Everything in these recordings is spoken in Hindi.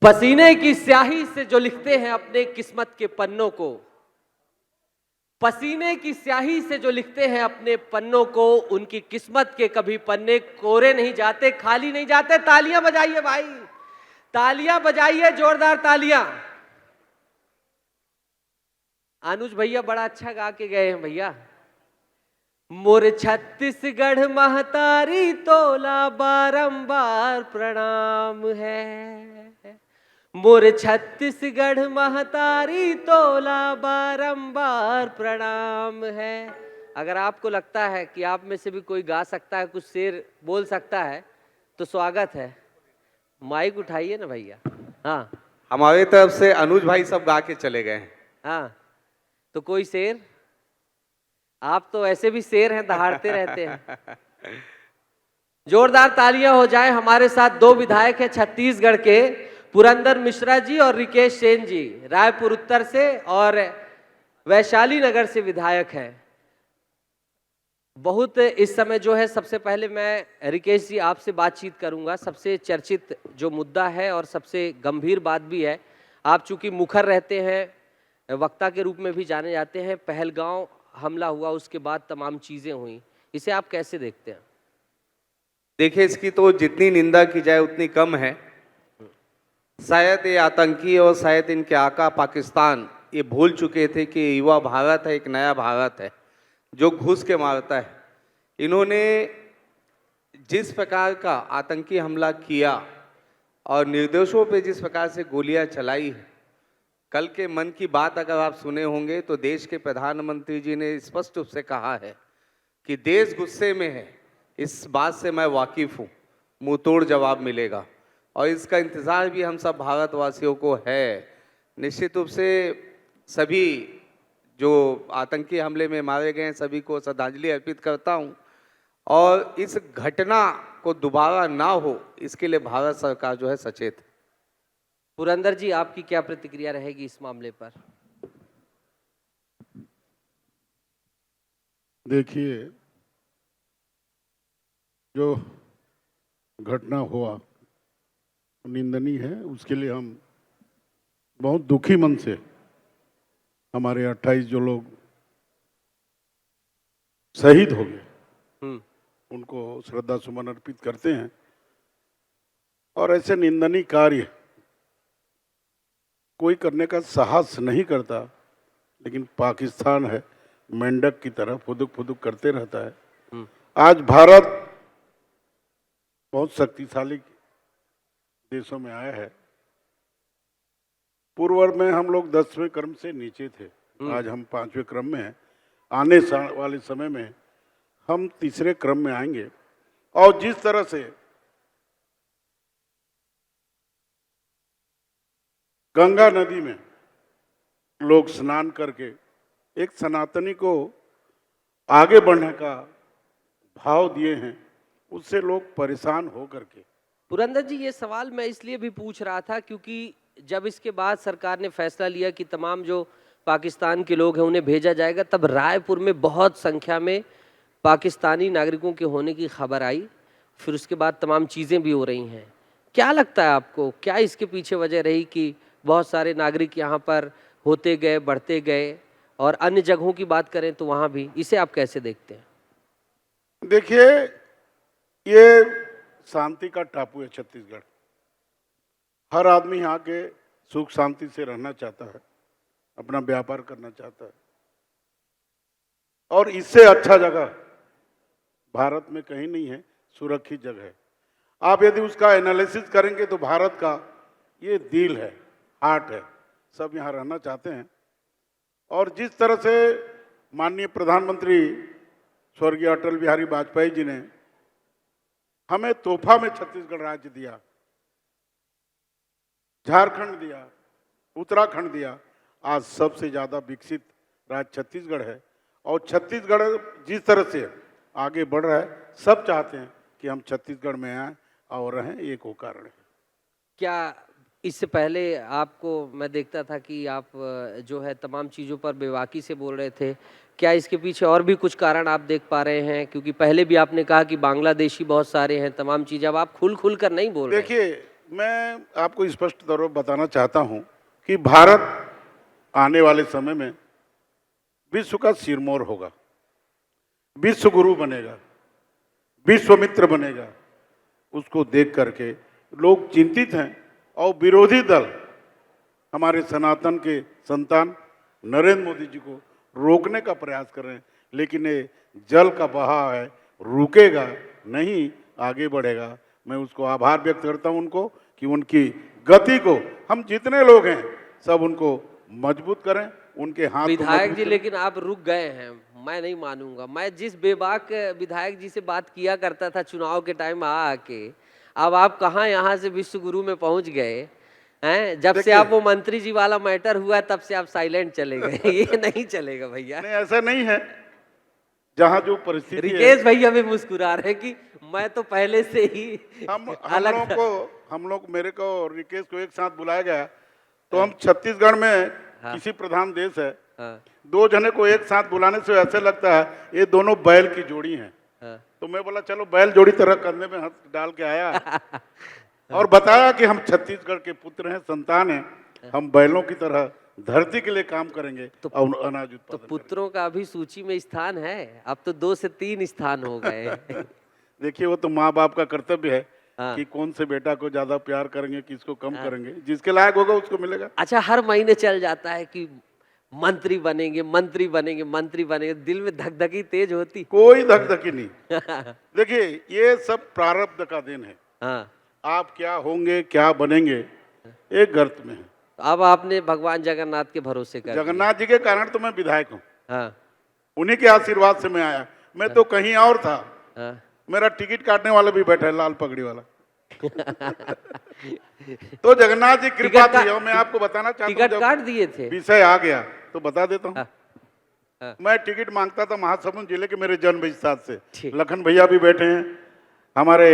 पसीने की स्याही से जो लिखते हैं अपने किस्मत के पन्नों को, पसीने की स्याही से जो लिखते हैं अपने पन्नों को, उनकी किस्मत के कभी पन्ने कोरे नहीं जाते, खाली नहीं जाते। तालियां बजाइए भाई, तालियां बजाइए, जोरदार तालियां। अनुज भैया बड़ा अच्छा गा के गए हैं भैया। मोर छत्तीसगढ़ महतारी तोला बारंबार प्रणाम है, मोर छत्तीसगढ़ महतारी तोला बारंबार प्रणाम है। अगर आपको लगता है कि आप में से भी कोई गा सकता है, कुछ शेर बोल सकता है, तो स्वागत है। माइक उठाइए ना भैया। हाँ हमारी तरफ से अनुज भाई सब गा के चले गए हैं। हाँ, तो कोई शेर? आप तो ऐसे भी शेर हैं, दहाड़ते रहते हैं। जोरदार तालियां हो जाए। हमारे साथ दो विधायक हैं छत्तीसगढ़ के, पुरंदर मिश्रा जी और रिकेश सेन जी, रायपुर उत्तर से और वैशाली नगर से विधायक हैं। बहुत इस समय जो है, सबसे पहले मैं रिकेश जी आपसे बातचीत करूंगा। सबसे चर्चित जो मुद्दा है और सबसे गंभीर बात भी है, आप चूंकि मुखर रहते हैं, वक्ता के रूप में भी जाने जाते हैं, पहलगांव हमला हुआ, उसके बाद तमाम चीजें हुई, इसे आप कैसे देखते हैं? देखिए, इसकी तो जितनी निंदा की जाए उतनी कम है। शायद ये आतंकी और शायद इनके आका पाकिस्तान ये भूल चुके थे कि युवा भारत है, एक नया भारत है जो घुस के मारता है। इन्होंने जिस प्रकार का आतंकी हमला किया और निर्दोषों पे जिस प्रकार से गोलियां चलाई है, कल के मन की बात अगर आप सुने होंगे तो देश के प्रधानमंत्री जी ने स्पष्ट रूप से कहा है कि देश गुस्से में है, इस बात से मैं वाकिफ हूँ, मुंह तोड़ जवाब मिलेगा और इसका इंतज़ार भी हम सब भारतवासियों को है। निश्चित रूप से सभी जो आतंकी हमले में मारे गए हैं सभी को श्रद्धांजलि अर्पित करता हूँ और इस घटना को दोबारा ना हो इसके लिए भारत सरकार जो है सचेत है। पुरंदर जी, आपकी क्या प्रतिक्रिया रहेगी इस मामले पर? देखिए, जो घटना हुआ निंदनीय है, उसके लिए हम बहुत दुखी मन से हमारे 28 जो लोग शहीद हो गए उनको श्रद्धा सुमन अर्पित करते हैं। और ऐसे निंदनीय कार्य कोई करने का साहस नहीं करता, लेकिन पाकिस्तान है, मेंढक की तरह फुदुक फुदुक करते रहता है। आज भारत बहुत शक्तिशाली देशों में आया है। पूर्व में हम लोग 10वें क्रम से नीचे थे, आज हम 5वें क्रम में हैं। आने वाले समय में हम तीसरे क्रम में आएंगे। और जिस तरह से गंगा नदी में लोग स्नान करके एक सनातनी को आगे बढ़ने का भाव दिए हैं, उससे लोग परेशान हो करके। पुरंदर जी, ये सवाल मैं इसलिए भी पूछ रहा था क्योंकि जब इसके बाद सरकार ने फैसला लिया कि तमाम जो पाकिस्तान के लोग हैं उन्हें भेजा जाएगा, तब रायपुर में बहुत संख्या में पाकिस्तानी नागरिकों के होने की खबर आई। फिर उसके बाद तमाम चीज़ें भी हो रही हैं। क्या लगता है आपको, क्या इसके पीछे वजह रही कि बहुत सारे नागरिक यहाँ पर होते गए, बढ़ते गए, और अन्य जगहों की बात करें तो वहाँ भी? इसे आप कैसे देखते हैं? देखिए, ये शांति का टापू है छत्तीसगढ़। हर आदमी यहाँ के सुख शांति से रहना चाहता है, अपना व्यापार करना चाहता है, और इससे अच्छा जगह भारत में कहीं नहीं है, सुरक्षित जगह है। आप यदि उसका एनालिसिस करेंगे तो भारत का ये दिल है, हार्ट है, सब यहाँ रहना चाहते हैं। और जिस तरह से माननीय प्रधानमंत्री स्वर्गीय अटल बिहारी वाजपेयी जी ने हमें तोहफा में छत्तीसगढ़ राज्य दिया, झारखंड दिया, उत्तराखंड दिया, आज सबसे ज़्यादा विकसित राज्य छत्तीसगढ़ है। और छत्तीसगढ़ जिस तरह से आगे बढ़ रहा है, सब चाहते हैं कि हम छत्तीसगढ़ में आए और रहें, एक वो कारण है। क्या इससे पहले आपको मैं देखता था कि आप जो है तमाम चीज़ों पर बेबाकी से बोल रहे थे, क्या इसके पीछे और भी कुछ कारण आप देख पा रहे हैं? क्योंकि पहले भी आपने कहा कि बांग्लादेशी बहुत सारे हैं, तमाम चीज़ें, अब आप खुल कर नहीं बोल रहे। देखिए, मैं आपको स्पष्ट तौर पर बताना चाहता हूं कि भारत आने वाले समय में विश्व का सिरमौर होगा, विश्व गुरु बनेगा, विश्व मित्र बनेगा। उसको देख करके लोग चिंतित हैं और विरोधी दल हमारे सनातन के संतान नरेंद्र मोदी जी को रोकने का प्रयास कर रहे हैं, लेकिन ये जल का बहाव है, रुकेगा नहीं, आगे बढ़ेगा। मैं उसको आभार व्यक्त करता हूं उनको कि उनकी गति को हम जितने लोग हैं सब उनको मजबूत करें, उनके हाथ को विधायक मजबूत जी करें। लेकिन आप रुक गए हैं, मैं नहीं मानूंगा। मैं जिस बेबाक विधायक जी से बात किया करता था चुनाव के टाइम आके, अब आप कहाँ यहाँ से विश्व गुरु में पहुंच गए हैं। जब से देखिए- आप वो मंत्री जी वाला मैटर हुआ तब से आप साइलेंट चले गए। ये नहीं चलेगा भैया। नहीं, ऐसा नहीं है। जहाँ जो परिस्थिति है, रिकेश भैया भी मुस्कुरा रहे हैं कि मैं तो पहले से ही हम अलग लोग मेरे को और रिकेश को एक साथ बुलाया गया, तो हम छत्तीसगढ़ में हाँ। कृषि प्रधान देश है, हाँ, दो जने को एक साथ बुलाने से ऐसे लगता है ये दोनों बैल की जोड़ी हैं। हाँ। तो मैं बोला चलो बैल जोड़ी तरह करने में हाथ डाल के आया और बताया कि हम छत्तीसगढ़ के पुत्र हैं, संतान हैं, हम बैलों की तरह धरती के लिए काम करेंगे और अनाज तो उत्पादन करेंगे। पुत्रों का भी सूची में स्थान है, अब तो 2 से 3 स्थान हो गए। देखिए वो तो माँ बाप का कर्तव्य है हाँ। कि कौन से बेटा को ज्यादा प्यार करेंगे, किसको कम करेंगे, जिसके लायक होगा उसको मिलेगा। अच्छा, हर महीने चल जाता है कि मंत्री बनेंगे, मंत्री बनेंगे, मंत्री बनेंगे, दिल में धकधकी तेज होती। कोई धकधकी नहीं। देखिए ये सब प्रारब्ध का दिन है। हाँ, आप क्या होंगे, क्या बनेंगे, एक गर्त में है। अब आपने भगवान जगन्नाथ के भरोसे कर दिया। जगन्नाथ जी के कारण तो मैं विधायक हूँ, हाँ, उन्हीं के आशीर्वाद से मैं आया। मैं तो कहीं और था, हाँ। मेरा टिकट काटने वाला भी बैठा है, लाल पगड़ी वाला। तो जगन्नाथ जी कृपा टिकट का- थी। और मैं आपको बताना चाहता हूँ, टिकट जब काट दिए थे। विषय आ गया तो बता देता हूँ। हाँ, हाँ। मैं टिकट मांगता था महासमुंद जिले के मेरे जन्म स्थान से। ठीक। लखन भैया भी बैठे हैं, हमारे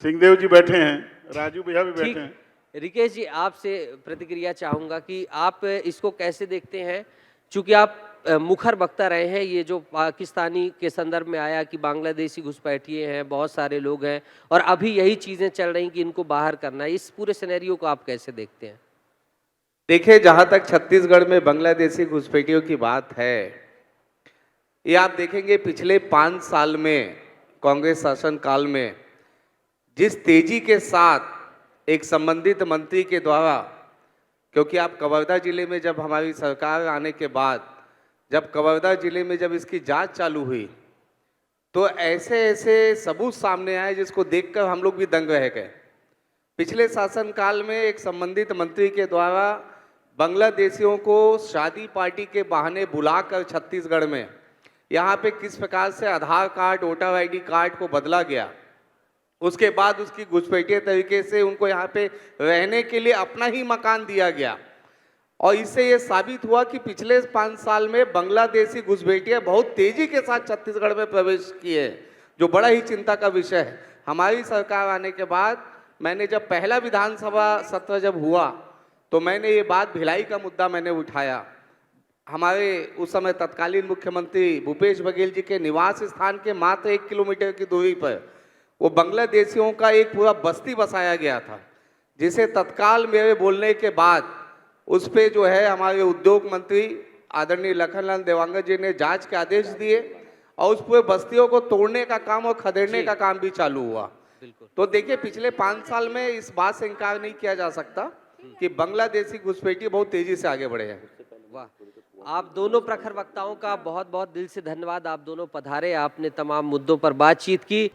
सिंहदेव जी बैठे हैं, राजू भैया भी बैठे ठीक। हैं। रिकेश जी, आपसे प्रतिक्रिया चाहूंगा कि आप इसको कैसे देखते हैं, चूंकि आप मुखर वक्ता रहे हैं। ये जो पाकिस्तानी के संदर्भ में आया कि बांग्लादेशी घुसपैठिए हैं, बहुत सारे लोग हैं, और अभी यही चीजें चल रही कि इनको बाहर करना है, इस पूरे सिनेरियो को आप कैसे देखते हैं? देखिए, जहाँ तक छत्तीसगढ़ में बांग्लादेशी घुसपैठियों की बात है, ये आप देखेंगे पिछले 5 साल में कांग्रेस शासन काल में जिस तेजी के साथ एक संबंधित मंत्री के द्वारा, क्योंकि आप कवर्धा जिले में जब हमारी सरकार आने के बाद जब कवर्धा जिले में जब इसकी जांच चालू हुई तो ऐसे ऐसे सबूत सामने आए जिसको देखकर हम लोग भी दंग रह गए। पिछले शासनकाल में एक संबंधित मंत्री के द्वारा बांग्लादेशियों को शादी पार्टी के बहाने बुलाकर छत्तीसगढ़ में यहाँ पे किस प्रकार से आधार कार्ड, वोटर आईडी कार्ड को बदला गया, उसके बाद उसकी घुसपैठिए तरीके से उनको यहाँ पे रहने के लिए अपना ही मकान दिया गया। और इससे ये साबित हुआ कि पिछले 5 साल में बांग्लादेशी घुसपैठिए बहुत तेजी के साथ छत्तीसगढ़ में प्रवेश किए, जो बड़ा ही चिंता का विषय है। हमारी सरकार आने के बाद मैंने जब पहला विधानसभा सत्र जब हुआ तो मैंने ये बात भिलाई का मुद्दा मैंने उठाया। हमारे उस समय तत्कालीन मुख्यमंत्री भूपेश बघेल जी के निवास स्थान के मात्र 1 किलोमीटर की दूरी पर वो बांग्लादेशियों का एक पूरा बस्ती बसाया गया था, जिसे तत्काल मेरे बोलने के बाद उस पे जो है हमारे उद्योग मंत्री आदरणीय लखनलाल देवांगन जी ने जांच के आदेश दिए और उस पूरे बस्तियों को तोड़ने का काम और खदेड़ने का काम भी चालू हुआ। तो देखिए, पिछले 5 साल में इस बात से इनकार नहीं किया जा सकता कि बांग्लादेशी घुसपैठिए बहुत तेजी से आगे बढ़े हैं। वाह, आप दोनों प्रखर वक्ताओं का बहुत बहुत दिल से धन्यवाद। आप दोनों पधारे, आपने तमाम मुद्दों पर बातचीत की।